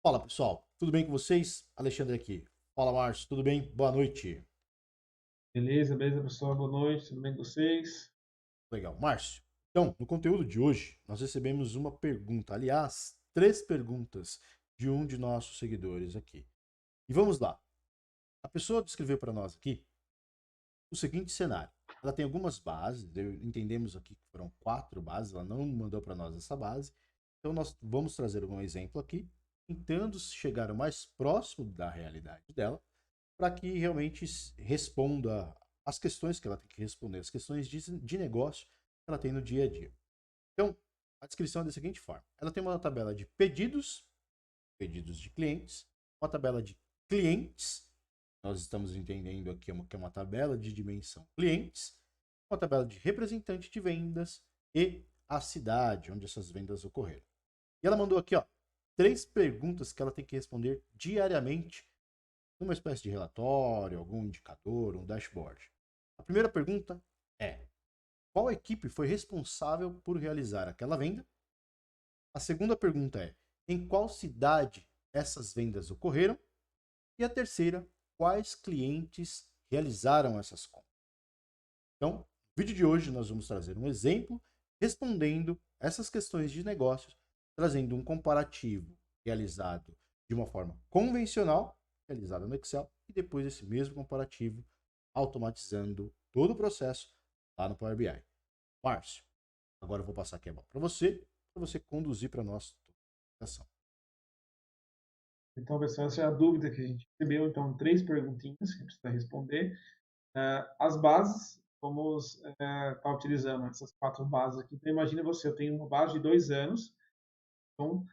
Fala pessoal, tudo bem com vocês? Alexandre aqui. Fala Márcio, tudo bem? Boa noite. Beleza, beleza, pessoal? Boa noite, tudo bem com vocês? Legal. Márcio, então, no conteúdo de hoje, nós recebemos uma pergunta, aliás, três perguntas de um de nossos seguidores aqui. E vamos lá. A pessoa descreveu para nós aqui o seguinte cenário. Ela tem algumas bases, entendemos aqui que foram quatro bases, ela não mandou para nós essa base. Então, nós vamos trazer um exemplo aqui, tentando chegar o mais próximo da realidade dela para que realmente responda as questões que ela tem que responder, as questões de negócio que ela tem no dia a dia. Então, a descrição é da seguinte forma: ela tem uma tabela de pedidos, pedidos de clientes, uma tabela de clientes, nós estamos entendendo aqui que é uma tabela de dimensão clientes, uma tabela de representante de vendas e a cidade onde essas vendas ocorreram. E ela mandou aqui, ó, três perguntas que ela tem que responder diariamente uma espécie de relatório, algum indicador, um dashboard. A primeira pergunta é: qual equipe foi responsável por realizar aquela venda? A segunda pergunta é: em qual cidade essas vendas ocorreram? E a terceira: quais clientes realizaram essas compras? Então, no vídeo de hoje nós vamos trazer um exemplo respondendo essas questões de negócios, trazendo um comparativo realizado de uma forma convencional, realizado no Excel, e depois esse mesmo comparativo automatizando todo o processo lá no Power BI. Márcio, agora eu vou passar aqui a bola para você conduzir para a nossa apresentação. Então, pessoal, essa é a dúvida que a gente recebeu. Então, três perguntinhas que a gente precisa responder. As bases, vamos estar utilizando essas quatro bases aqui. Então, imagina você, eu tenho uma base de 2 anos. Então,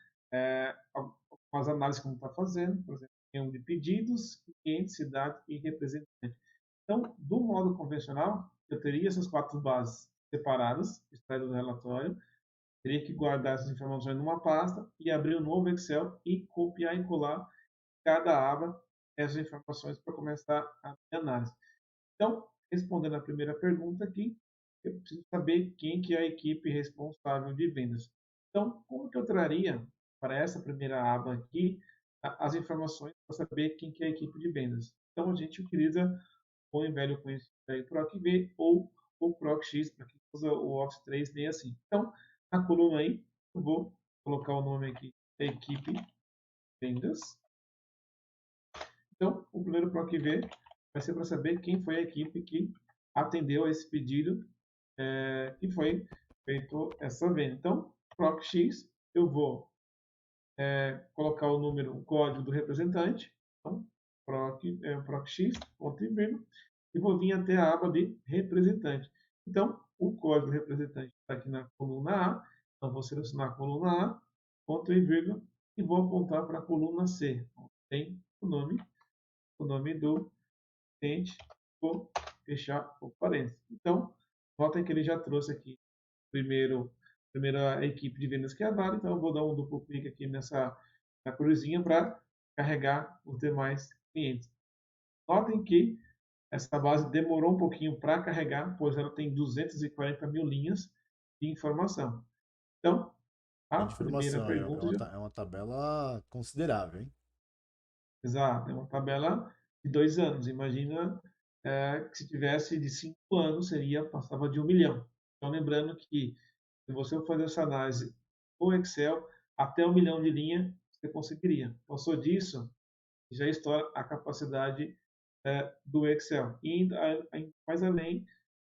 algumas análises que a gente está fazendo, por exemplo, tem um de pedidos, cliente, cidade e representante. Então, do modo convencional, eu teria essas quatro bases separadas, extraídas do relatório. Teria que guardar essas informações numa pasta e abrir um novo Excel e copiar e colar cada aba essas informações para começar a minha análise. Então, respondendo a primeira pergunta aqui, eu preciso saber quem que é a equipe responsável de vendas. Então, como que eu traria para essa primeira aba aqui as informações para saber quem que é a equipe de vendas? Então, a gente utiliza o velho conhecido aí PROC-V ou o PROC-X para quem usa o Office 365. Então, na coluna aí, eu vou colocar o nome aqui, equipe vendas. Então, o primeiro PROC-V vai ser para saber quem foi a equipe que atendeu a esse pedido que foi feito essa venda. Então, PROC-X, eu vou colocar o número, o código do representante. Então, PROC-X, ponto e vírgula, e vou vir até a aba de representante. Então, o código do representante está aqui na coluna A, então vou selecionar a coluna A, ponto e vírgula, e vou apontar para a coluna C, onde tem o nome do cliente, vou fechar o parênteses. Então, notem que ele já trouxe aqui primeiro, primeira equipe de vendas que é a Vale, então eu vou dar um duplo clique aqui na cruzinha para carregar os demais clientes. Notem que essa base demorou um pouquinho para carregar, pois ela tem 240 mil linhas de informação. Então, a Bastante primeira informação, pergunta já. é uma tabela considerável, hein? Exato, é uma tabela de 2 anos. Imagina que se tivesse de 5 anos, passava de 1 milhão. Então, lembrando que se você for fazer essa análise no Excel, até 1 milhão de linha você conseguiria. Passou disso, já estoura a capacidade do Excel. E ainda mais além,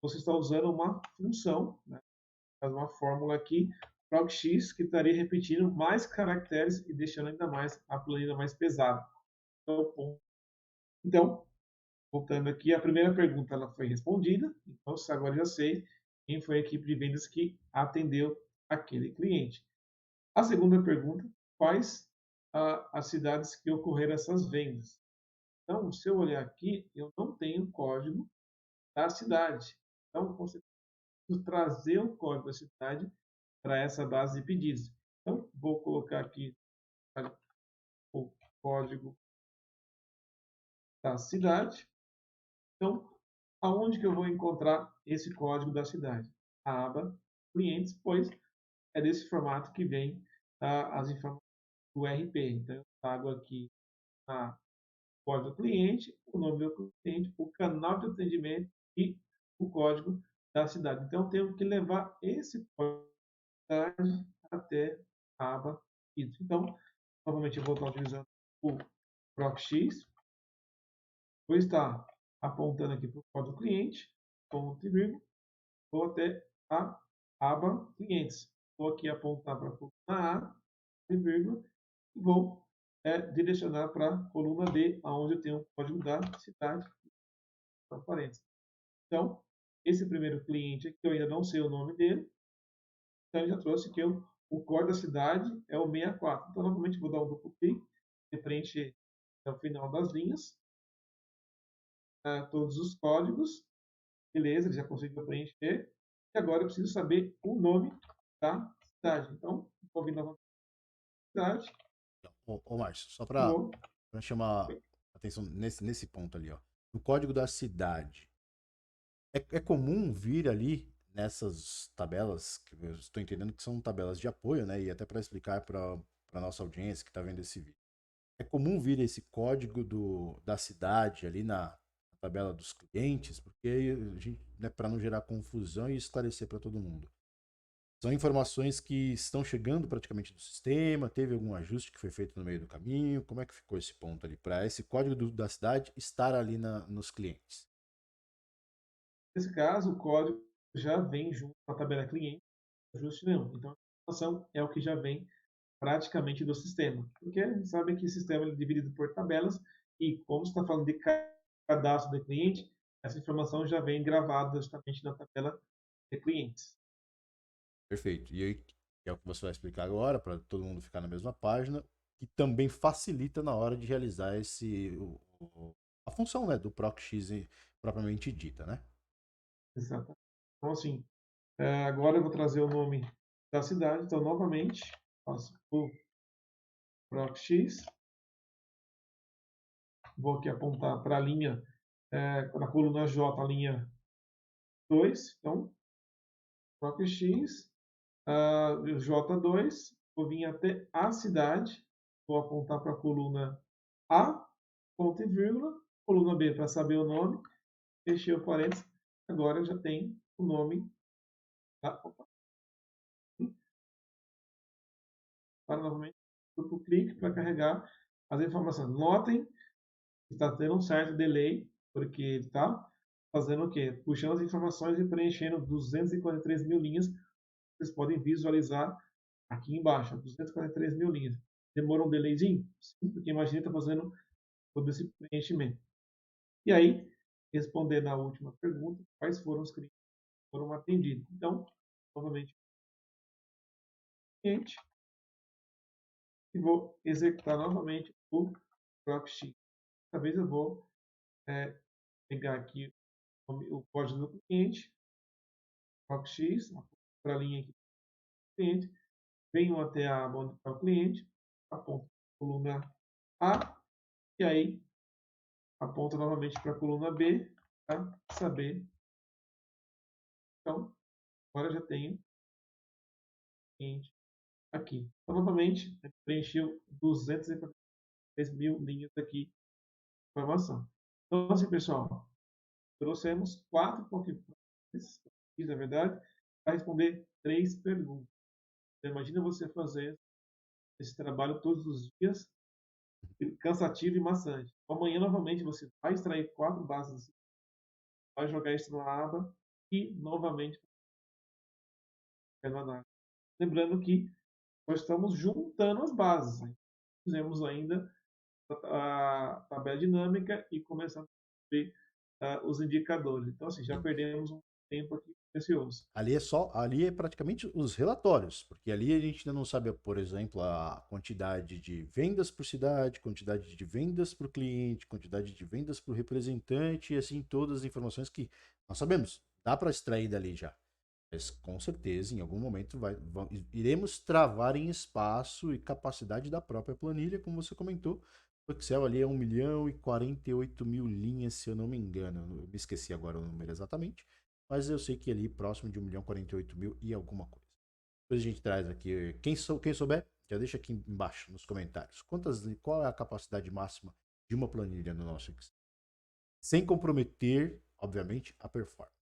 você está usando uma função, né, uma fórmula aqui, PROC-X, que estaria repetindo mais caracteres e deixando ainda mais a planilha mais pesada. Então, voltando aqui, a primeira pergunta ela foi respondida, então agora já sei quem foi a equipe de vendas que atendeu aquele cliente. A segunda pergunta, quais as cidades que ocorreram essas vendas? Então, se eu olhar aqui, eu não tenho código da cidade. Então, você precisa trazer o código da cidade para essa base de pedidos. Então, vou colocar aqui o código da cidade. Então, aonde que eu vou encontrar esse código da cidade? A aba clientes, pois é desse formato que vem as informações o RP. Então, eu trago aqui a código do cliente, o nome do cliente, o canal de atendimento e o código da cidade. Então, eu tenho que levar esse código da cidade até a aba Filtro. Então, novamente, eu vou estar utilizando o ProcX, vou estar apontando aqui para o código do cliente, ponto e vírgula, vou até a aba clientes. Vou aqui apontar para a coluna A, e vírgula, e vou direcionar para a coluna B, onde eu tenho o código da cidade, para parênteses. Então, esse primeiro cliente aqui, eu ainda não sei o nome dele, então ele já trouxe que o código da cidade é o 64. Então, novamente, vou dar um duplo clique e preencher até o final das linhas, todos os códigos. Beleza, ele já conseguiu preencher. E agora eu preciso saber o nome da cidade. Então, vou vir novamente na cidade. Ô Márcio, só para Vou. chamar atenção nesse ponto ali, ó. No código da cidade, é comum vir ali nessas tabelas, que eu estou entendendo que são tabelas de apoio, né? E até para explicar para a nossa audiência que está vendo esse vídeo. É comum vir esse código da cidade ali na tabela dos clientes, porque a gente, né, para não gerar confusão e esclarecer para todo mundo. São informações que estão chegando praticamente do sistema, teve algum ajuste que foi feito no meio do caminho, como é que ficou esse ponto ali, para esse código da cidade estar ali nos clientes? Nesse caso, o código já vem junto com a tabela cliente, ajuste nenhum. Então, a informação é o que já vem praticamente do sistema. Porque a gente sabe que o sistema é dividido por tabelas e, como você está falando de cadastro de cliente, essa informação já vem gravada justamente na tabela de clientes. Perfeito. E aí, é o que você vai explicar agora, para todo mundo ficar na mesma página, que também facilita na hora de realizar a função, né, do ProcX propriamente dita, né? Exatamente. Então, assim, agora eu vou trazer o nome da cidade. Então, novamente, faço o ProcX. Vou aqui apontar para a linha, na coluna J, a linha 2. Então, ProcX, J2. Vou vir até a cidade. Vou apontar para a coluna A, ponto e vírgula. Coluna B para saber o nome. Fechei o parênteses. Agora já tem o nome da. Para novamente duplo clique para carregar as informações. Notem que está tendo um certo delay, porque ele está fazendo o quê? Puxando as informações e preenchendo 243 mil linhas. Vocês podem visualizar aqui embaixo, 243 mil linhas. Demora um delayzinho? Sim, porque imagina está fazendo todo esse preenchimento. E aí, respondendo a última pergunta, quais foram os clientes que foram atendidos? Então, novamente, cliente, e vou executar novamente o ProcX. Dessa vez eu vou pegar aqui o código do cliente, ProcX, para a linha aqui do cliente, venho até a aba onde está o cliente, aponto a coluna A, e aí aponto novamente para a coluna B, para saber. Então, agora já tenho o cliente aqui. Então, novamente, preencheu 243 mil linhas aqui de informação. Então, assim, pessoal, trouxemos 4 Pokémon, na verdade, para responder 3 perguntas. Então, imagina você fazer esse trabalho todos os dias, cansativo e maçante. Amanhã, novamente, você vai extrair 4 bases, vai jogar isso na aba e, novamente, vai na análise. Lembrando que nós estamos juntando as bases. Né? Fizemos ainda a tabela dinâmica e começando a ver os indicadores. Então, assim, já Sim. perdemos um tempo aqui precioso. Ali é praticamente os relatórios, porque ali a gente ainda não sabe, por exemplo, a quantidade de vendas por cidade, quantidade de vendas para o cliente, quantidade de vendas para o representante, e assim todas as informações que nós sabemos, dá para extrair dali já. Mas com certeza, em algum momento, iremos travar em espaço e capacidade da própria planilha, como você comentou. O Excel ali é 1.048.000 linhas, se eu não me engano. Eu me esqueci agora o número exatamente, mas eu sei que é ali próximo de 1.048.000 e alguma coisa. Depois a gente traz aqui, quem souber, Já deixa aqui embaixo nos comentários. Qual é a capacidade máxima de uma planilha no nosso Excel? Sem comprometer, obviamente, a performance.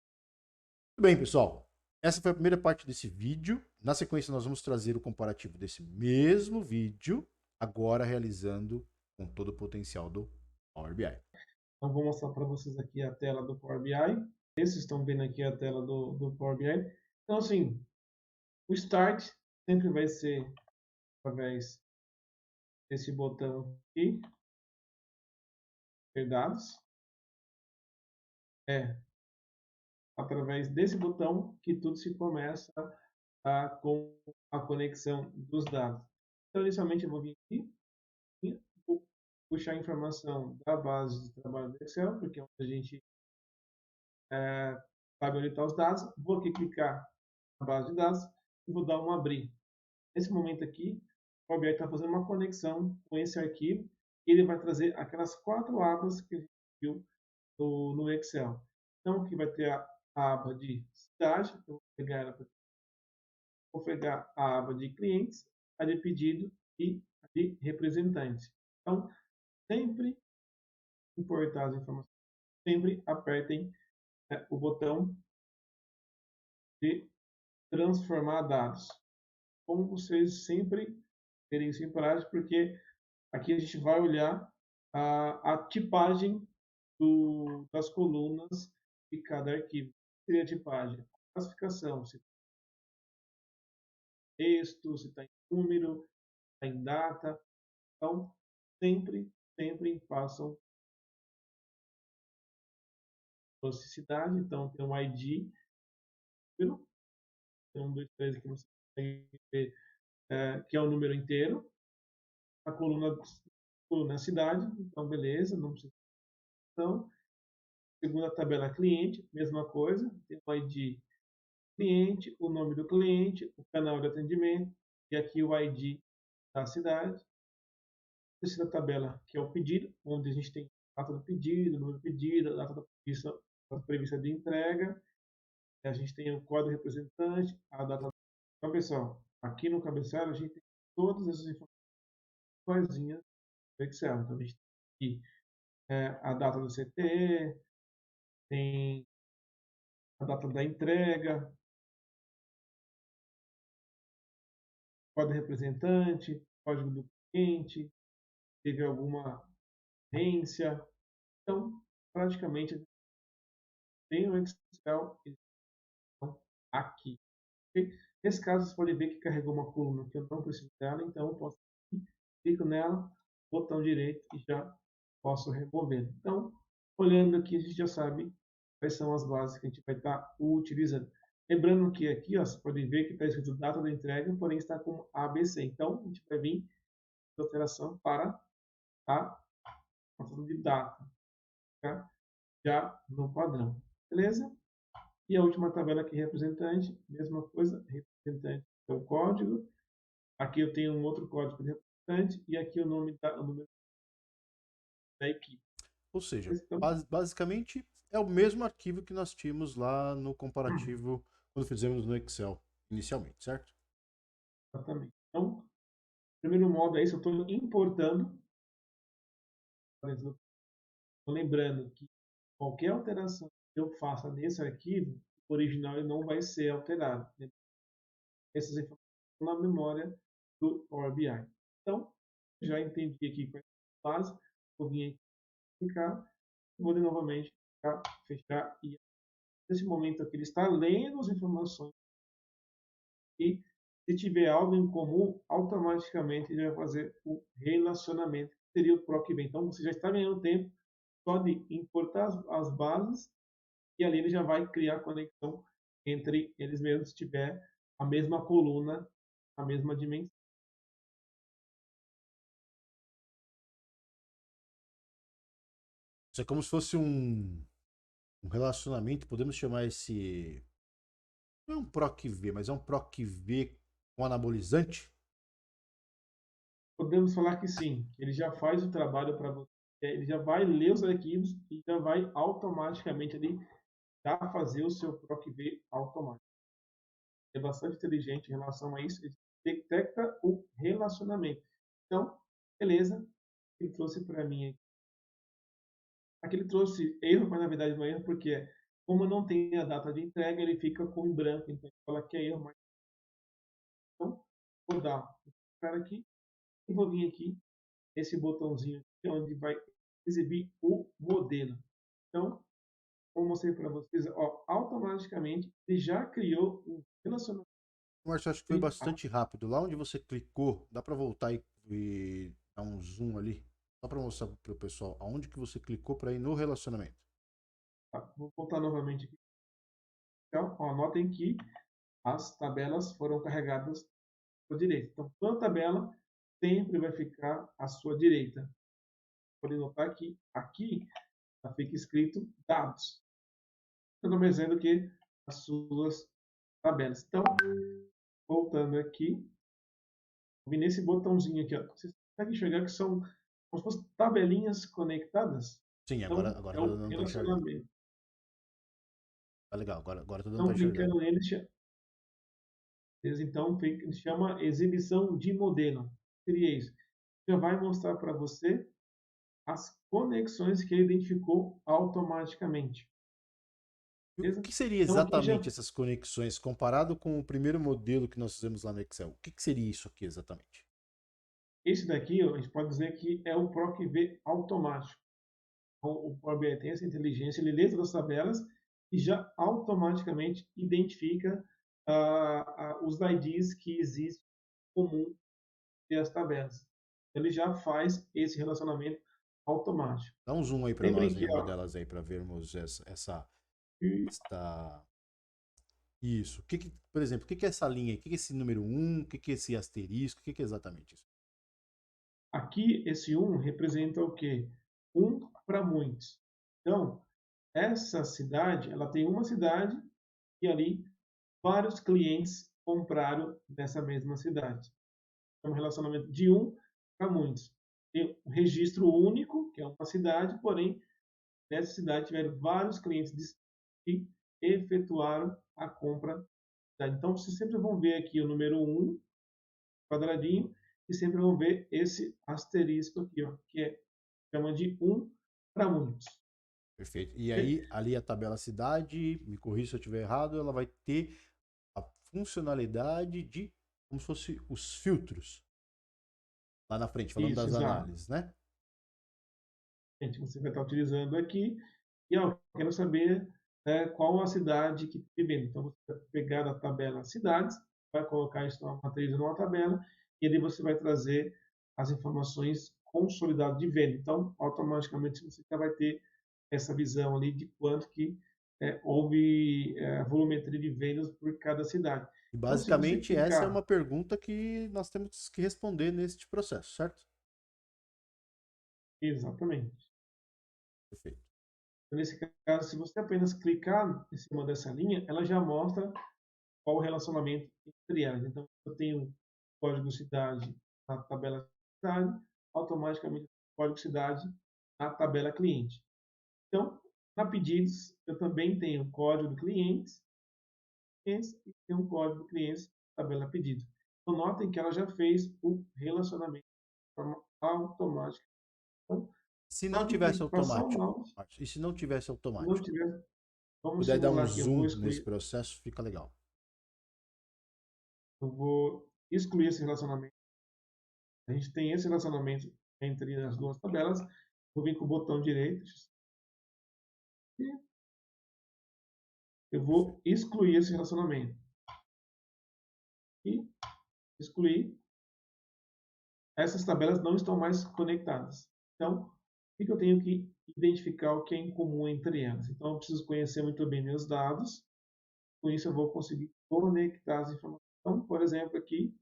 Muito bem, pessoal. Essa foi a primeira parte desse vídeo. Na sequência, nós vamos trazer o comparativo desse mesmo vídeo, agora realizando com todo o potencial do Power BI. Então, vou mostrar para vocês aqui a tela do Power BI. Vocês estão vendo aqui a tela do Power BI. Então, assim, o Start sempre vai ser através desse botão aqui, ter dados. É através desse botão que tudo se começa com a conexão dos dados. Então, inicialmente, eu vou vir aqui e vou puxar a informação da base de trabalho do Excel, porque é onde a gente sabe onde estão os dados. Vou aqui clicar na base de dados e vou dar um abrir. Nesse momento aqui, o Power BI está fazendo uma conexão com esse arquivo e ele vai trazer aquelas 4 abas que a gente viu no Excel. Então, aqui vai ter a aba de cidade, eu vou pegar a aba de clientes, a de pedido e a de representante. Então, sempre importar as informações, sempre apertem o botão de transformar dados. Como vocês sempre terem isso em prática, porque aqui a gente vai olhar a tipagem das colunas de cada arquivo. Seria a tipagem, classificação, se texto, se está em número, está em data. Então, sempre façam classicidade. Então, tem um ID, número, tem 1, 2, 3 aqui você consegue ver, que é o número inteiro. A coluna cidade, então beleza, não precisa. Então, segunda tabela cliente, mesma coisa, tem o ID cliente, o nome do cliente, o canal de atendimento e aqui o ID da cidade. Terceira tabela, que é o pedido, onde a gente tem a data do pedido, o número do pedido, a data da prevista de entrega. A gente tem o código representante, a data. Então, pessoal, aqui no cabeçalho a gente tem todas essas informações do Excel. Então, a gente tem aqui a data do CTE, tem a data da entrega, código representante, código do cliente, teve alguma carência. Então, praticamente, tem o Excel aqui. Nesse caso, você pode ver que carregou uma coluna que eu não preciso dela, então eu posso clico nela, botão direito e já posso remover. Então, olhando aqui, a gente já sabe quais são as bases que a gente vai estar utilizando. Lembrando que aqui, ó, você pode ver que está escrito data da entrega, porém está com ABC. Então, a gente vai vir de alteração para a função de data, tá? Já no padrão. Beleza? E a última tabela aqui, representante, mesma coisa, representante é o código. Aqui eu tenho um outro código de representante e aqui o número da equipe. Ou seja, Então, basicamente é o mesmo arquivo que nós tínhamos lá no comparativo quando fizemos no Excel inicialmente, certo? exatamente. Então, o primeiro modo é isso, eu estou importando. Lembrando que qualquer alteração que eu faça nesse arquivo, o original ele não vai ser alterado. Essas informações estão na memória do Power BI. Então, já entendi aqui quais são as bases, vou vir aqui clicar, vou novamente fechar e nesse momento aqui ele está lendo as informações e se tiver algo em comum, automaticamente ele vai fazer o relacionamento, que seria o PROC vem. Então, você já está ganhando tempo só de importar as bases e ali ele já vai criar conexão entre eles mesmos, se tiver a mesma coluna, a mesma dimensão. Isso é como se fosse um relacionamento, podemos chamar esse. Não é um PROC-V, mas é um PROC-V com anabolizante? Podemos falar que sim, ele já faz o trabalho para você, ele já vai ler os arquivos e já vai automaticamente ali já fazer o seu PROC-V automático. É bastante inteligente em relação a isso, ele tem detecta o relacionamento. Então, beleza, ele trouxe para mim aqui. Aqui ele trouxe erro, mas na verdade não é erro, porque como não tem a data de entrega, ele fica com em branco, então ele fala que é erro, mas então, vou dar para aqui e vou vir aqui, esse botãozinho aqui, onde vai exibir o modelo. Então, como eu mostrei para vocês, ó, automaticamente ele já criou um relacionamento. Márcio, acho que foi bastante rápido. Lá onde você clicou, dá para voltar e dar um zoom ali? Só para mostrar para o pessoal aonde que você clicou para ir no relacionamento. Tá, vou voltar novamente aqui. Então, ó, notem que as tabelas foram carregadas à sua direita. Então, toda tabela sempre vai ficar à sua direita. Pode notar que aqui fica escrito dados. Estou dizendo que as suas tabelas. Então, voltando aqui, vim nesse botãozinho aqui, ó. Vocês conseguem enxergar que são como se fossem tabelinhas conectadas? Sim, agora, Então, agora é tá o dando para enxergar. relacionamento. Tá legal, agora tá dando Então, para enxergar. clicando nele, então, chama exibição de modelo. Seria isso. Já vai mostrar para você as conexões que ele identificou automaticamente. E o Beleza? que seria Então, aqui já exatamente essas conexões comparado com o primeiro modelo que nós fizemos lá no Excel? O que seria isso aqui exatamente? esse daqui, ó, a gente pode dizer que é o PROC-V automático. Então, o Power BI tem essa inteligência, ele lê todas as tabelas e já automaticamente identifica os IDs que existem comum entre as tabelas. Ele já faz esse relacionamento automático. Dá um zoom aí para Lembrem nós em que, uma ó, delas aí para vermos esta isso. Por exemplo, o que é essa linha aí? O que é esse número um? O que é esse asterisco? O que é exatamente isso? aqui esse um representa o quê? Um para muitos. Então, essa cidade, ela tem uma cidade e ali vários clientes compraram nessa mesma cidade. É um relacionamento de um para muitos. Tem um registro único, que é uma cidade, porém, nessa cidade tiveram vários clientes que efetuaram a compra. Então, vocês sempre vão ver aqui o número um quadradinho, e sempre vão ver esse asterisco aqui, ó, que chama de um para muitos. Perfeito. E aí, ali a tabela cidade, me corrija se eu estiver errado, ela vai ter a funcionalidade de como se fosse os filtros lá na frente, falando Isso, das exato. análises, né? Você vai estar utilizando aqui. E ó, quero saber qual a cidade que tem venda. Então, você vai pegar a tabela cidades, vai colocar isso numa matriz ou numa tabela, e ali você vai trazer as informações consolidadas de venda. Então, automaticamente, você já vai ter essa visão ali de quanto que houve volumetria de vendas por cada cidade. E Então, se você basicamente essa é clicar, uma pergunta que nós temos que responder neste processo, certo? exatamente. Perfeito. Então, nesse caso, se você apenas clicar em cima dessa linha, ela já mostra qual o relacionamento entre elas. Então, eu tenho código cidade na tabela cidade, automaticamente código cidade na tabela cliente. Então, na pedidos, eu também tenho código do clientes e tenho um código do clientes na tabela pedido. Então, notem que ela já fez o relacionamento de forma automática. Então, Se não pode tivesse passar o automático, mouse. Márcio, e se não tivesse Se não automático, tiver, vamos puder dar um simular aqui. zoom nesse processo, fica legal. Eu vou excluir esse relacionamento. A gente tem esse relacionamento entre as duas tabelas. Vou vir com o botão direito e eu vou excluir esse relacionamento. E excluir. Essas tabelas não estão mais conectadas. Então, o que eu tenho que identificar o que é em comum entre elas? Então, eu preciso conhecer muito bem meus dados. Com isso, eu vou conseguir conectar as informações. Então, por exemplo, aqui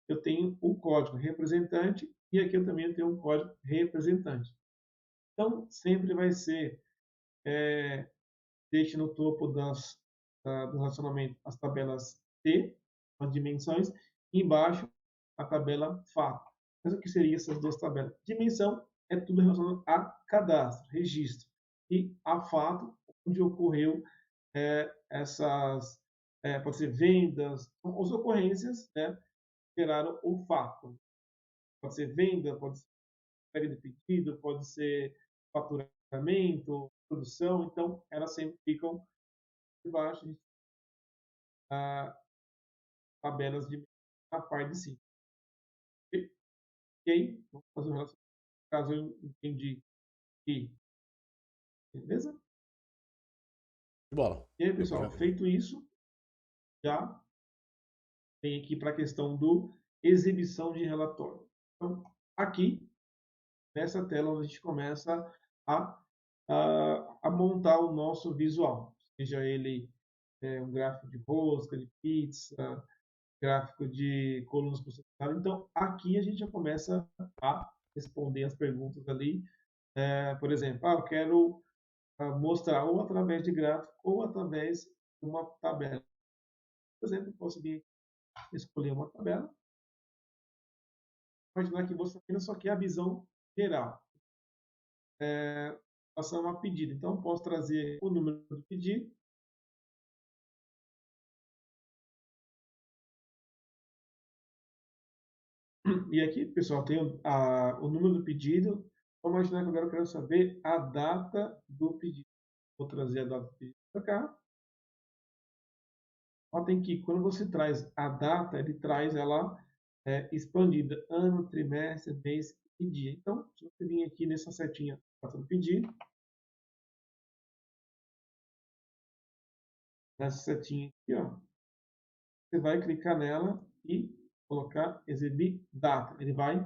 eu tenho o código representante e aqui eu também tenho um código representante. Então, sempre vai ser, deixe no topo do relacionamento as tabelas T, as dimensões, e embaixo a tabela fato. Mas o que seriam essas duas tabelas? Dimensão é tudo relacionado a cadastro, registro. E a fato, onde ocorreu essas, pode ser vendas, as ocorrências, né, geraram o fato. Pode ser venda, pode ser entrega de pedido, pode ser faturamento, produção, então elas sempre ficam debaixo de tabelas de a par de si. Ok? Vamos fazer um relacionamento. Caso eu entendi que. Beleza? De bola. E aí, pessoal, feito isso, já tem aqui para a questão do exibição de relatório. Então, aqui, nessa tela, a gente começa a montar o nosso visual, seja ele um gráfico de rosca, de pizza, gráfico de colunas por separado. Então, aqui a gente já começa a responder as perguntas ali. Por exemplo, eu quero mostrar ou através de gráfico ou através de uma tabela. Por exemplo, eu posso vir escolher uma tabela. Imaginar que você apenas só quer a visão geral. Relação a pedido. Então, eu posso trazer o número do pedido. E aqui, pessoal, tem o número do pedido. Vamos imaginar que agora eu quero saber a data do pedido. Vou trazer a data do pedido para cá. Notem que quando você traz a data, ele traz ela expandida. Ano, trimestre, mês e dia. Então, se você vir aqui nessa setinha, data do pedido, nessa setinha aqui, ó, você vai clicar nela e colocar exibir data. Ele vai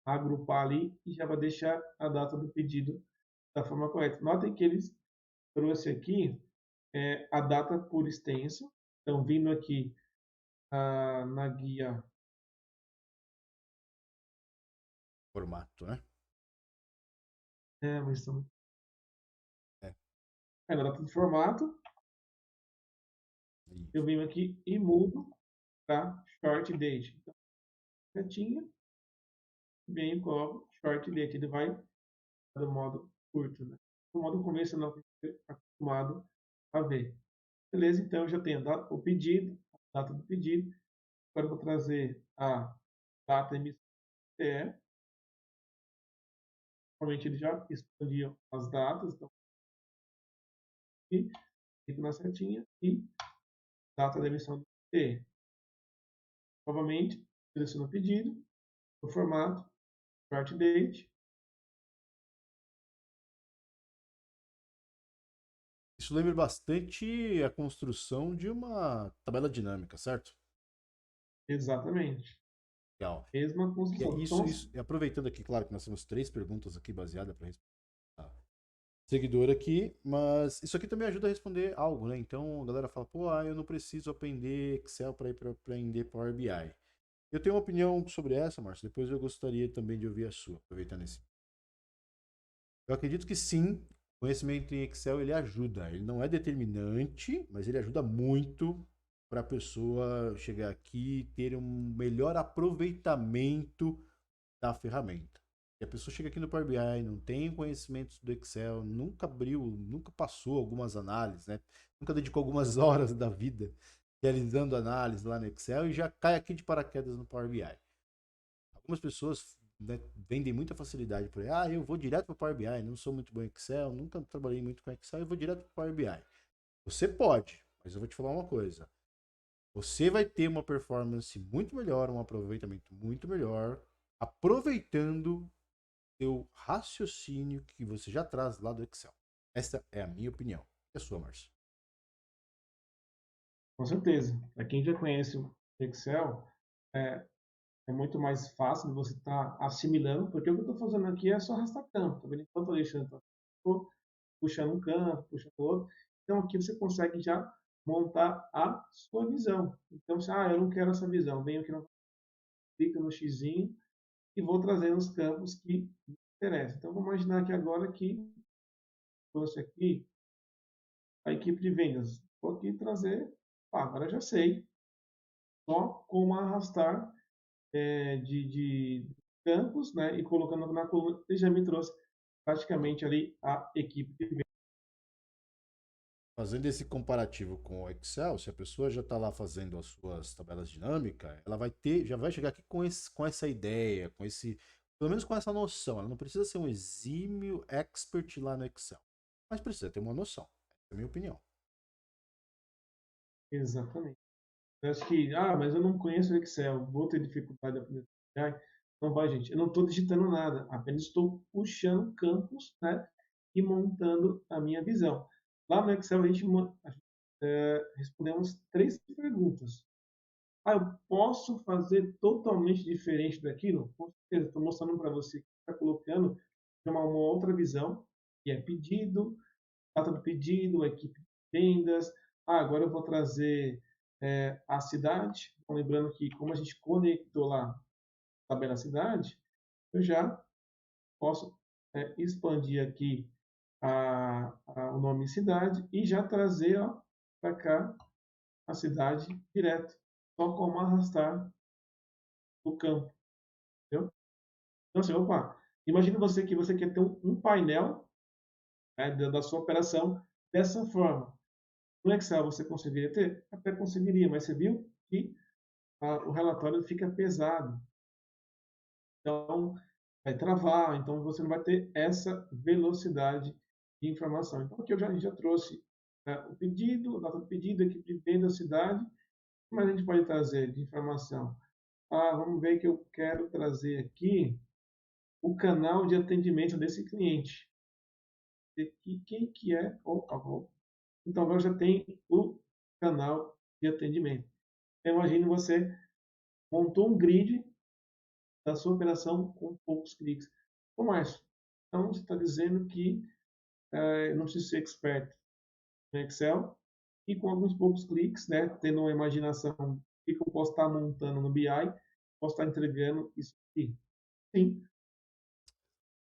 agrupar ali e já vai deixar a data do pedido da forma correta. Notem que eles trouxe aqui a data por extenso. Então, vindo aqui na guia. Formato, né? Mas estamos... É. Na data de formato. Isso. Eu venho aqui e mudo para short date. Então, setinha, venho e coloco short date. Ele vai do modo curto, né? Do modo convencional que você está acostumado a ver. Beleza? Então, eu já tenho o pedido, a data do pedido. Agora, eu vou trazer a data emissão do TE. Normalmente, ele já expandiu as datas. Então, aqui, clico na setinha e data da emissão do TE. Novamente, seleciono o pedido, o formato, start date. Isso lembra bastante a construção de uma tabela dinâmica, certo? Exatamente. Legal. Mesma E é construção. isso, e aproveitando aqui, claro que nós temos 3 perguntas aqui baseadas para responder a seguidora aqui, mas isso aqui também ajuda a responder algo, né? Então a galera fala, pô, eu não preciso aprender Excel para ir para aprender Power BI. Eu tenho uma opinião sobre essa, Márcio, depois eu gostaria também de ouvir a sua, aproveitando esse. Eu acredito que sim, conhecimento em Excel ele ajuda. Ele não é determinante, mas ele ajuda muito para a pessoa chegar aqui e ter um melhor aproveitamento da ferramenta. E a pessoa chega aqui no Power BI, não tem conhecimentos do Excel, nunca abriu, nunca passou algumas análises, né? Nunca dedicou algumas horas da vida realizando análise lá no Excel e já cai aqui de paraquedas no Power BI. Algumas pessoas, né, vendem muita facilidade por aí. Eu vou direto para o Power BI, não sou muito bom em Excel, nunca trabalhei muito com Excel, eu vou direto para o Power BI. Você pode, mas eu vou te falar uma coisa. Você vai ter uma performance muito melhor, um aproveitamento muito melhor, aproveitando seu raciocínio que você já traz lá do Excel. Essa é a minha opinião. E a sua, Márcio? Com certeza. Para quem já conhece o Excel, é, é muito mais fácil de você estar assimilando, porque o que eu estou fazendo aqui é só arrastar campo. Tá vendo? Enquanto eu Alexandre está puxando um campo, puxando outro. Então aqui você consegue já montar a sua visão. Então, se eu não quero essa visão, venho aqui, clico no xizinho e vou trazendo os campos que me interessam. Então, vamos imaginar que agora que trouxe aqui a equipe de vendas. Vou aqui trazer, agora já sei só como arrastar de campos, né, e colocando na coluna, ele já me trouxe praticamente ali a equipe de vendas. fazendo esse comparativo com o Excel, se a pessoa já está lá fazendo as suas tabelas dinâmicas, ela vai ter, já vai chegar aqui com essa ideia, com esse, pelo menos com essa noção. Ela não precisa ser um exímio expert lá no Excel, mas precisa ter uma noção. Essa é a minha opinião. Exatamente. Eu acho que, mas eu não conheço o Excel, vou ter dificuldade de aprender. Não vai, gente. Eu não estou digitando nada, apenas estou puxando campos, né, e montando a minha visão. Lá no Excel, respondemos 3 perguntas. Eu posso fazer totalmente diferente daquilo? Com certeza, estou mostrando para você que está colocando uma outra visão, que é pedido, data do pedido, equipe de vendas. Agora eu vou trazer a cidade. Então, lembrando que, como a gente conectou lá a tabela cidade, eu já posso expandir aqui o nome cidade e já trazer para cá a cidade direto, só como arrastar o campo. Entendeu? Então, assim, opa, imagina você que você quer ter um painel, né, da sua operação dessa forma. No Excel você conseguiria ter? Até conseguiria, mas você viu que o relatório fica pesado. Então, vai travar, então você não vai ter essa velocidade de informação. Então, aqui a gente já trouxe o pedido, a data do pedido, a equipe de venda, a cidade, mas a gente pode trazer de informação. Vamos ver que eu quero trazer aqui o canal de atendimento desse cliente. E quem que é o avô? Então, agora já tem o canal de atendimento. Imagine você montou um grid da sua operação com poucos cliques. Ou mais. Então, você está dizendo que não precisa ser expert no Excel e com alguns poucos cliques, né, tendo uma imaginação, o que eu posso estar montando no BI, posso estar entregando isso aqui. Sim,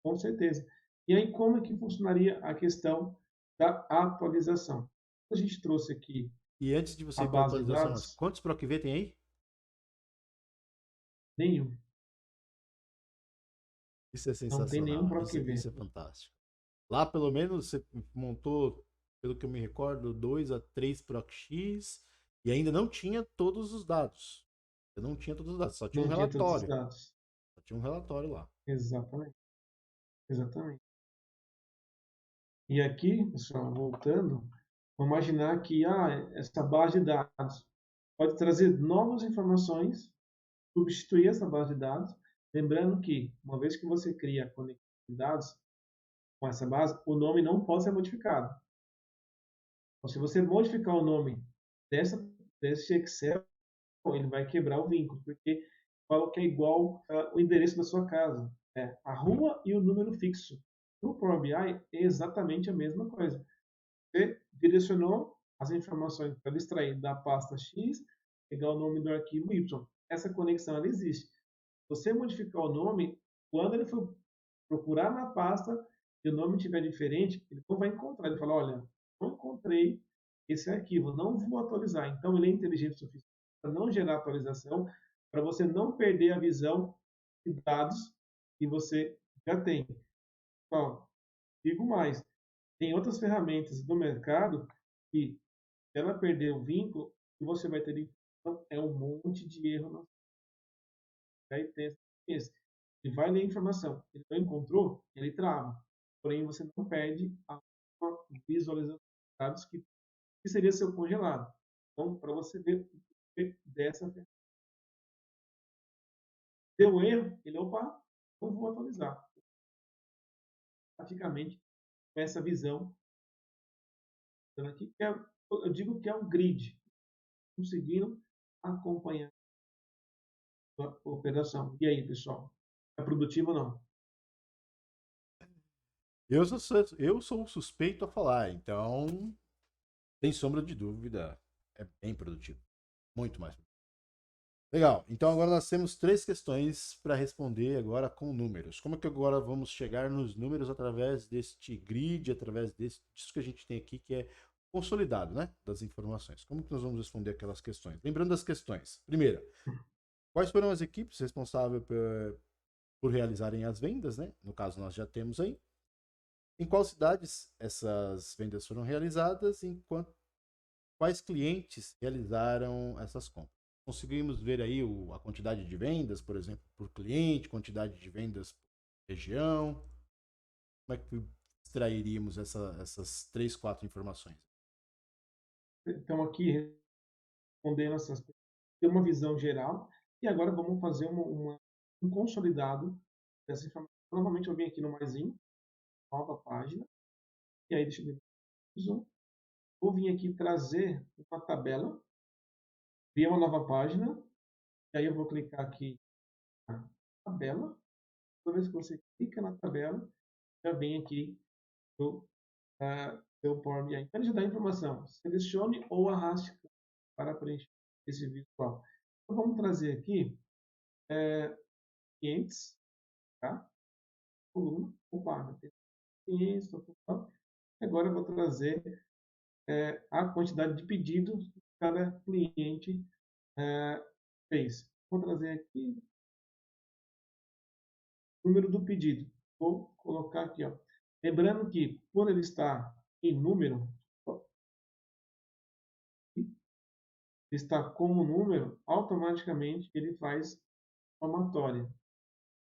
com certeza. E aí, como é que funcionaria a questão da atualização? A gente trouxe aqui E antes de você a ir para a base de atualização, dados, quantos PROC V tem aí? nenhum. Isso é Não tem nenhum sensacional. PROC V. Isso é fantástico. Lá, pelo menos, você montou, pelo que eu me recordo, 2 a 3 PROC-X e ainda não tinha todos os dados. Eu não tinha todos os dados, só tinha um Não tinha todos os relatório. dados. Só tinha um relatório lá. Exatamente. Exatamente. E aqui, pessoal, voltando, vamos imaginar que essa base de dados pode trazer novas informações, substituir essa base de dados. Lembrando que, uma vez que você cria a conexão de dados com essa base, o nome não pode ser modificado. Então, se você modificar o nome desse Excel, ele vai quebrar o vínculo, porque fala que é igual o endereço da sua casa. É a rua e o número fixo. No Power BI é exatamente a mesma coisa. Você direcionou as informações para extrair da pasta X, pegar o nome do arquivo Y. Essa conexão ela existe. Se você modificar o nome, quando ele for procurar na pasta e o nome estiver diferente, ele não vai encontrar. Ele fala, olha, não encontrei esse arquivo, não vou atualizar. Então, ele é inteligente o suficiente para não gerar atualização, para você não perder a visão de dados que você já tem. Então, digo mais, tem outras ferramentas do mercado que, se ela perder o vínculo, que você vai ter é um monte de erro. Aí tem esse. Ele vai ler a informação. Ele não encontrou, ele trava. Porém, você não perde a visualização dos dados que seria seu congelado. Então, para você ver dessa ferramenta. Deu erro, ele, opa, não vou atualizar. Praticamente, com essa visão aqui, eu digo que é um grid, conseguindo acompanhar a operação. E aí, pessoal? É produtivo ou não? Eu sou o suspeito a falar, então, sem sombra de dúvida, é bem produtivo. Muito mais. Legal. Então agora nós temos 3 questões para responder agora com números. Como é que agora vamos chegar nos números através deste grid, através disso que a gente tem aqui, que é consolidado, né? Das informações. Como que nós vamos responder aquelas questões? Lembrando das questões. Primeira, quais foram as equipes responsáveis por realizarem as vendas, né? No caso, nós já temos aí. Em quais cidades essas vendas foram realizadas, enquanto quais clientes realizaram essas compras. Conseguimos ver aí a quantidade de vendas, por exemplo, por cliente, quantidade de vendas por região. Como é que extrairíamos essas três, quatro informações? Então, aqui, respondendo essas perguntas, ter uma visão geral, e agora vamos fazer um consolidado dessa informação. Novamente, eu vim aqui no maisinho, nova página, e aí deixa eu ver zoom. Vou vir aqui trazer uma tabela, criar uma nova página, e aí eu vou clicar aqui na tabela. Toda vez que você clica na tabela, já vem aqui do seu Power BI. Então, ele já dá a informação. Selecione ou arraste para preencher esse visual. Então, vamos trazer aqui clientes, tá? Coluna, opa, tem clientes, tal. Agora eu vou trazer a quantidade de pedidos que cada cliente fez. Vou trazer aqui o número do pedido. Vou colocar aqui, ó. Lembrando que, por ele estar em número, está como número, automaticamente ele faz somatória,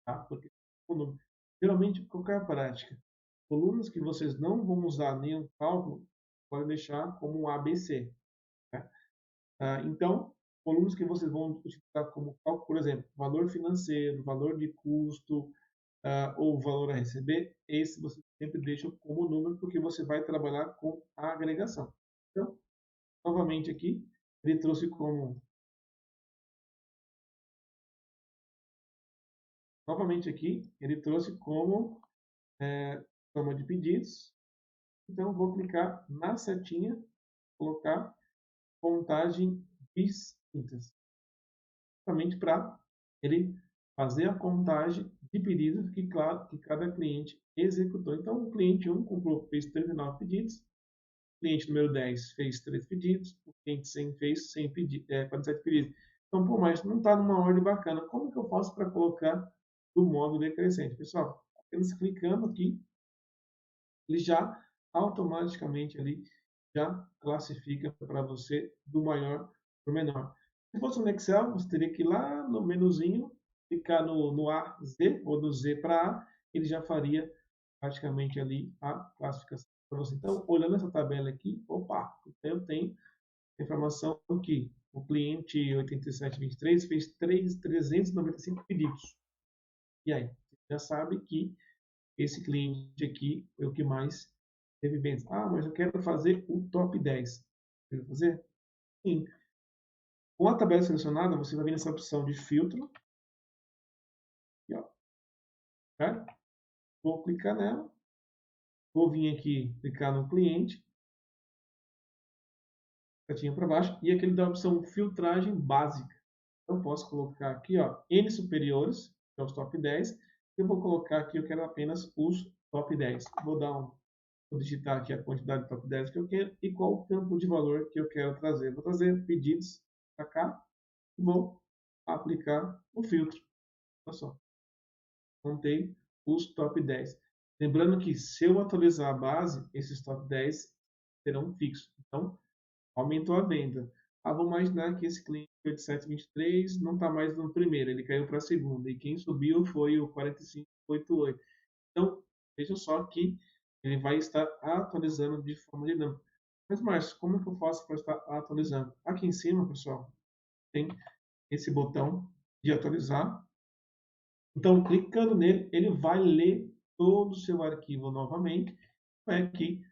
tá? Porque o número. Geralmente, qual é a prática? Colunas que vocês não vão usar nenhum cálculo, pode deixar como um ABC. Tá? Então, colunas que vocês vão utilizar como cálculo, por exemplo, valor financeiro, valor de custo, ou valor a receber, esse você sempre deixa como número, porque você vai trabalhar com a agregação. Então, novamente aqui, ele trouxe como novamente aqui, ele trouxe como soma de pedidos. Então, vou clicar na setinha, colocar contagem distintas, justamente para ele fazer a contagem de pedidos que cada cliente executou. Então, o cliente 1 comprou, fez 39 pedidos, o cliente número 10 fez 3 pedidos, o cliente 100 fez 100 47 pedidos. Então, por mais não está numa ordem bacana, como que eu faço para colocar do modo decrescente? Pessoal, apenas clicando aqui, ele já automaticamente ali já classifica para você do maior para o menor. Se fosse no Excel, você teria que ir lá no menuzinho, clicar no A, Z, ou do Z para A, ele já faria praticamente ali a classificação para você. Então, olhando essa tabela aqui, opa, eu tenho a informação que o cliente 8723 fez 395 pedidos. E aí, você já sabe que esse cliente aqui foi o que mais teve vendas. Ah, mas eu quero fazer o top 10. Quer fazer? Sim. Com a tabela selecionada, você vai vir nessa opção de filtro. Aqui, ó, certo? Vou clicar nela. Vou vir aqui, clicar no cliente. Setinha para baixo. E aqui ele dá a opção filtragem básica. Então, posso colocar aqui, ó, N superiores, que é os top 10. Eu vou colocar aqui, eu quero apenas os top 10. Vou digitar aqui a quantidade de top 10 que eu quero e qual o campo de valor que eu quero trazer. Vou trazer pedidos para cá e vou aplicar o filtro. Olha só, montei os top 10. Lembrando que se eu atualizar a base, esses top 10 serão fixos. Então, aumentou a venda. Vamos imaginar que esse cliente foi de 723 não está mais no primeiro, ele caiu para a segunda. E quem subiu foi o 4588. Então, veja só que ele vai estar atualizando de forma dinâmica. Mas, Márcio, como é que eu faço para estar atualizando? Aqui em cima, pessoal, tem esse botão de atualizar. Então, clicando nele, ele vai ler todo o seu arquivo novamente. Vai aqui,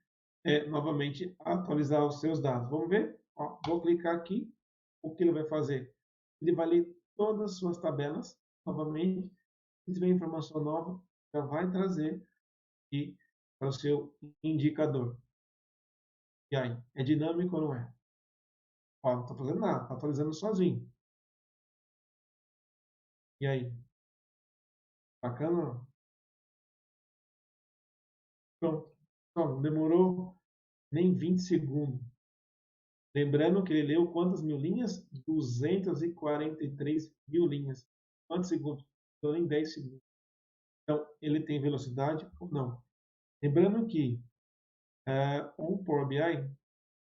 novamente, atualizar os seus dados. Vamos ver? Ó, vou clicar aqui. O que ele vai fazer? Ele vai ler todas as suas tabelas novamente. Se tiver informação nova, já vai trazer aqui para o seu indicador. E aí, é dinâmico ou não é? Ó, não está fazendo nada, está atualizando sozinho. E aí, bacana? Pronto. Não demorou nem 20 segundos. Lembrando que ele leu quantas mil linhas? 243 mil linhas. Quantos segundos? Não, nem 10 segundos. Então, ele tem velocidade ou não? Lembrando que o Power BI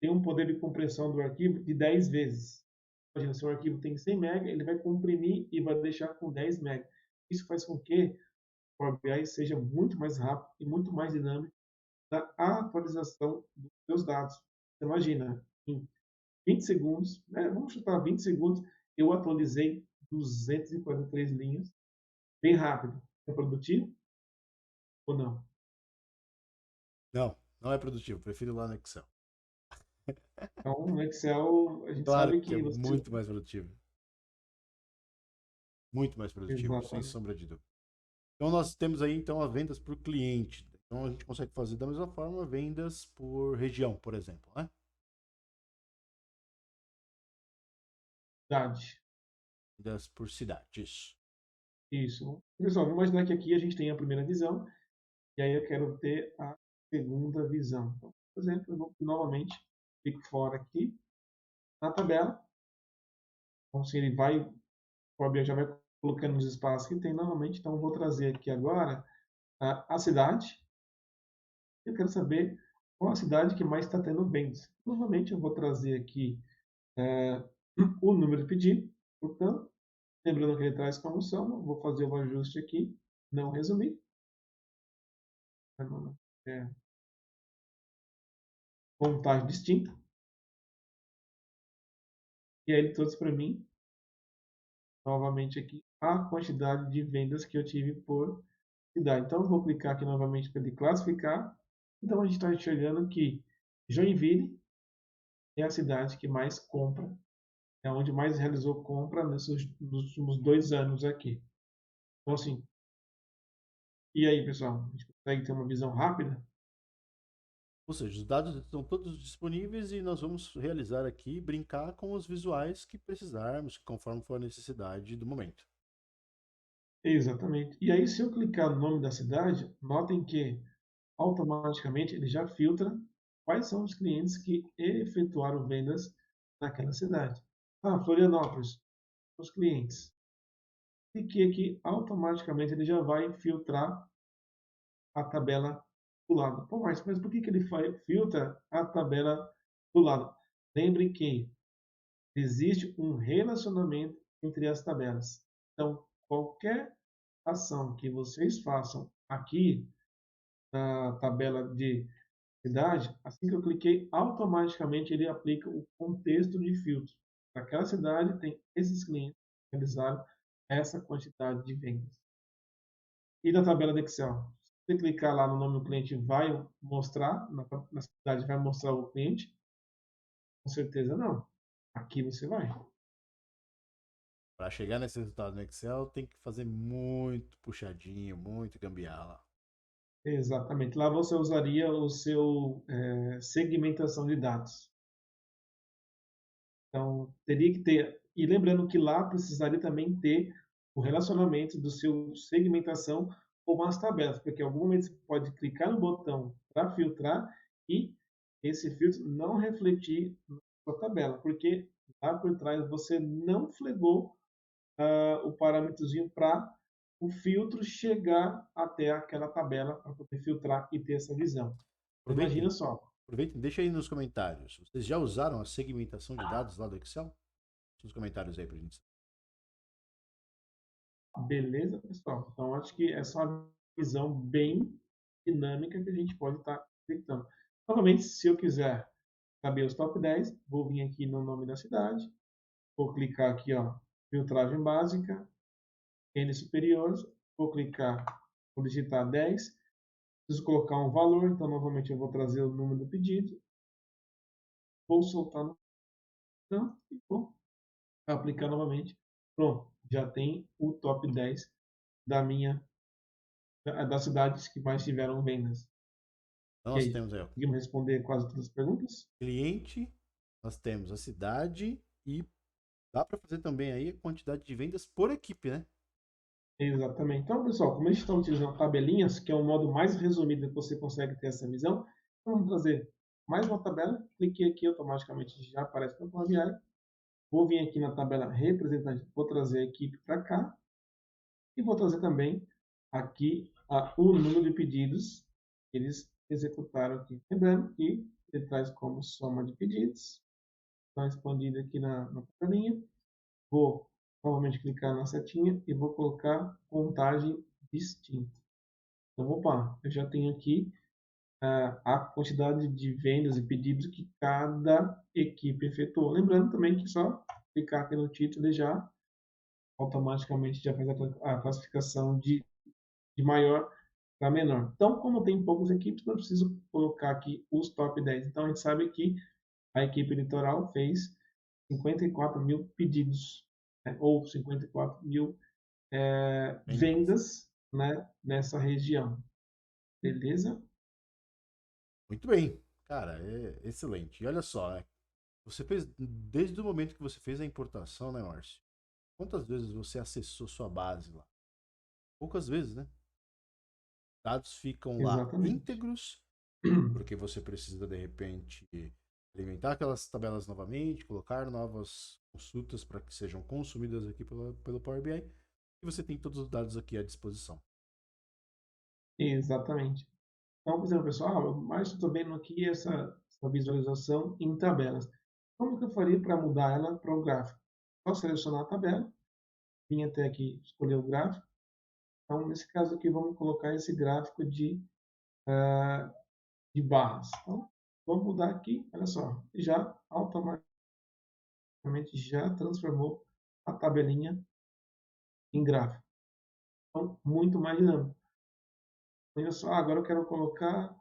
tem um poder de compressão do arquivo de 10 vezes. Imagina, se o arquivo tem 100 MB, ele vai comprimir e vai deixar com 10 MB. Isso faz com que o Power BI seja muito mais rápido e muito mais dinâmico na atualização dos seus dados. Você imagina, em 20 segundos, né, vamos chutar 20 segundos, eu atualizei 243 linhas, bem rápido. É produtivo ou não? Não, não é produtivo. Prefiro lá no Excel. Então, no Excel, a gente Claro sabe que é que você... muito mais produtivo. Muito mais produtivo, sem Exatamente. sombra de dúvida. Então nós temos aí então as vendas por cliente. Então a gente consegue fazer da mesma forma vendas por região, por exemplo, né? Verdade. Vendas por cidade, isso. Isso. Pessoal, vamos imaginar que aqui a gente tem a primeira visão, e aí eu quero ter a segunda visão. Então, por exemplo, eu vou novamente, fico fora aqui, na tabela. Então, se ele vai, o Power BI já vai colocando os espaços que tem novamente. Então, eu vou trazer aqui agora a cidade. Eu quero saber qual a cidade que mais está tendo vendas. Novamente, eu vou trazer aqui é, o número de pedido. Portanto, lembrando que ele traz como soma, vou fazer o ajuste aqui, não resumir. É, contagem distinta. E aí ele trouxe para mim, novamente aqui, a quantidade de vendas que eu tive por cidade. Então, eu vou clicar aqui novamente para ele classificar. Então, a gente está enxergando que Joinville é a cidade que mais compra, é onde mais realizou compra nos últimos 2 anos aqui. Então, assim, e aí, pessoal? A gente consegue ter uma visão rápida? Ou seja, os dados estão todos disponíveis e nós vamos realizar aqui, brincar com os visuais que precisarmos, conforme for a necessidade do momento. Exatamente. E aí, se eu clicar no nome da cidade, notem que automaticamente ele já filtra quais são os clientes que efetuaram vendas naquela cidade. Ah, Florianópolis, os clientes. Cliquei aqui, automaticamente ele já vai filtrar a tabela do lado. Pô, mas por que ele filtra a tabela do lado? Lembre que existe um relacionamento entre as tabelas. Então, qualquer ação que vocês façam aqui na tabela de cidade, assim que eu cliquei, automaticamente ele aplica o contexto de filtro. Naquela cidade tem esses clientes que realizaram essa quantidade de vendas. E na tabela do Excel, se você clicar lá no nome do cliente, vai mostrar, na cidade vai mostrar o cliente? Com certeza não. Aqui você vai. Para chegar nesse resultado no Excel, tem que fazer muito puxadinho, muito gambiarra. Exatamente. Lá você usaria o seu segmentação de dados. Então, teria que ter. E lembrando que lá precisaria também ter o relacionamento do seu segmentação com as tabelas, porque em algum momento você pode clicar no botão para filtrar e esse filtro não refletir na sua tabela, porque lá por trás você não flegou o parâmetrozinho para o filtro chegar até aquela tabela para poder filtrar e ter essa visão. Imagina Aproveitem, só. aproveitem, deixa aí nos comentários. Vocês já usaram a segmentação de dados lá do Excel? Deixa nos comentários aí pra gente. Beleza, pessoal? Então, acho que essa é uma visão bem dinâmica que a gente pode estar detectando. Novamente, se eu quiser saber os top 10, vou vir aqui no nome da cidade, vou clicar aqui, ó, filtragem básica, N superiores, vou clicar, vou digitar 10, preciso colocar um valor, então novamente eu vou trazer o número do pedido, vou soltar no canto e vou aplicar novamente. Pronto, já tem o top 10 da minha das cidades que mais tiveram vendas. Então E nós aí, temos aí, ó, conseguimos responder quase todas as perguntas? cliente, nós temos a cidade e dá para fazer também aí a quantidade de vendas por equipe, né? Exatamente. Então, pessoal, como a gente está utilizando tabelinhas, que é o modo mais resumido que você consegue ter essa visão, então vamos trazer mais uma tabela. Cliquei aqui, automaticamente já aparece no Power BI. Vou vir aqui na tabela representante, vou trazer a equipe para cá e vou trazer também aqui o número de pedidos eles executaram aqui. Lembrando que ele traz como soma de pedidos. Está expandido aqui na tabelinha. Vou novamente clicar na setinha e vou colocar contagem distinta. Então, opa, eu já tenho aqui a quantidade de vendas e pedidos que cada equipe efetuou. Lembrando também que só clicar aqui no título e já automaticamente já faz a classificação de maior para menor. Então, como tem poucas equipes, não preciso colocar aqui os top 10. Então, a gente sabe que a equipe Litoral fez 54 mil pedidos, né? Ou 54 mil vendas, né, nessa região. Beleza? Muito bem. Cara, é excelente. E olha só, né? Você fez, desde o momento que você fez a importação, né, Márcio? Quantas vezes você acessou sua base lá? Poucas vezes, né? Dados ficam lá Exatamente. íntegros, porque você precisa, de repente, alimentar aquelas tabelas novamente, colocar novas consultas para que sejam consumidas aqui pelo Power BI, e você tem todos os dados aqui à disposição. Exatamente. Então, por exemplo, pessoal, mas estou vendo aqui essa visualização em tabelas. Como que eu faria para mudar ela para o gráfico? Só selecionar a tabela, vim até aqui escolher o gráfico. Então, nesse caso aqui, vamos colocar esse gráfico de barras. Então, vou mudar aqui, olha só, já automaticamente já transformou a tabelinha em gráfico. Então, muito mais dinâmico. Olha só, agora eu quero colocar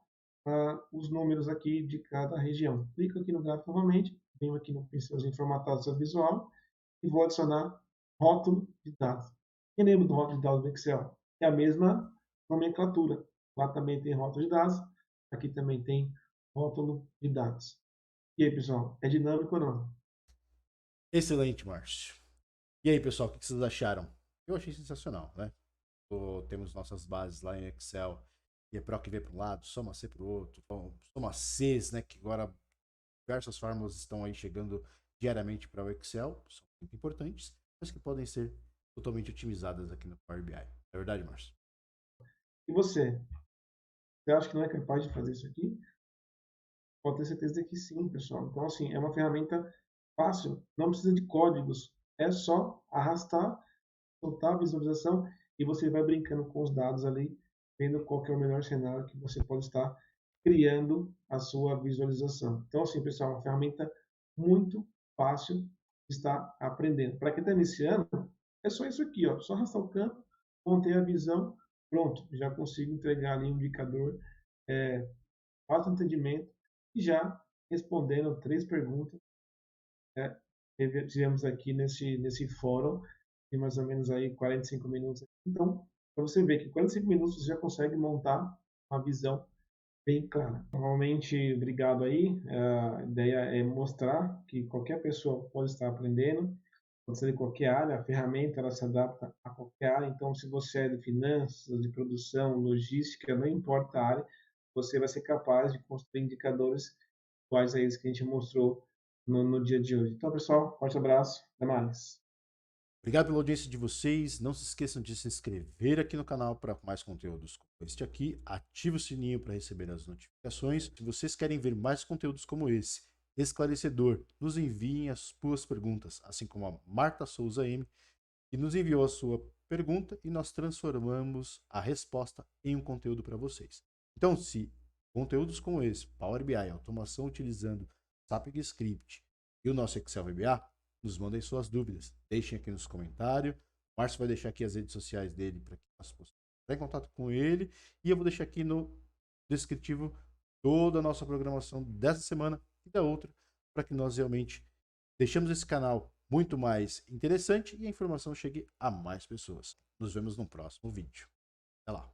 os números aqui de cada região. Clico aqui no gráfico novamente, venho aqui no pincelzinho formatado seu visual e vou adicionar rótulo de dados. Quem lembra do rótulo de dados do Excel? É a mesma nomenclatura. Lá também tem rótulo de dados, aqui também tem rótulo de dados. E aí, pessoal, é dinâmico ou não? Excelente, Márcio. E aí, pessoal, o que vocês acharam? Eu achei sensacional, né? Temos nossas bases lá em Excel, e é PROC V para um lado, soma C para o outro, soma Cs, né? Que agora diversas fórmulas estão aí chegando diariamente para o Excel, são muito importantes, mas que podem ser totalmente otimizadas aqui no Power BI. É verdade, Márcio? E você? Você acha que não é capaz de fazer isso aqui? Pode ter certeza que sim, pessoal. Então, assim, é uma ferramenta fácil, não precisa de códigos. É só arrastar, soltar a visualização e você vai brincando com os dados ali, vendo qual que é o melhor cenário que você pode estar criando a sua visualização. Então, assim, pessoal, é uma ferramenta muito fácil de estar aprendendo. Para quem está iniciando, é só isso aqui, ó. Só arrastar o campo, manter a visão, pronto, já consigo entregar ali um indicador fácil entendimento e já respondendo 3 perguntas, né? Tivemos aqui nesse fórum de mais ou menos aí 45 minutos. Então, para você ver que em 45 minutos você já consegue montar uma visão bem clara. Normalmente, obrigado aí. A ideia é mostrar que qualquer pessoa pode estar aprendendo, pode ser de qualquer área, a ferramenta ela se adapta a qualquer área. Então, se você é de finanças, de produção, logística, não importa a área, você vai ser capaz de construir indicadores iguais a eles que a gente mostrou no dia de hoje. Então, pessoal, forte abraço, até mais. Obrigado pela audiência de vocês. Não se esqueçam de se inscrever aqui no canal para mais conteúdos como este aqui. Ative o sininho para receber as notificações. Se vocês querem ver mais conteúdos como esse, esclarecedor, nos enviem as suas perguntas, assim como a Marta Souza M, que nos enviou a sua pergunta e nós transformamos a resposta em um conteúdo para vocês. Então, se conteúdos como esse, Power BI, automação utilizando SAP Script e o nosso Excel VBA, nos mandem suas dúvidas. Deixem aqui nos comentários. O Márcio vai deixar aqui as redes sociais dele para que nós possamos entrar em contato com ele. E eu vou deixar aqui no descritivo toda a nossa programação dessa semana e da outra, para que nós realmente deixemos esse canal muito mais interessante e a informação chegue a mais pessoas. Nos vemos no próximo vídeo. Até lá.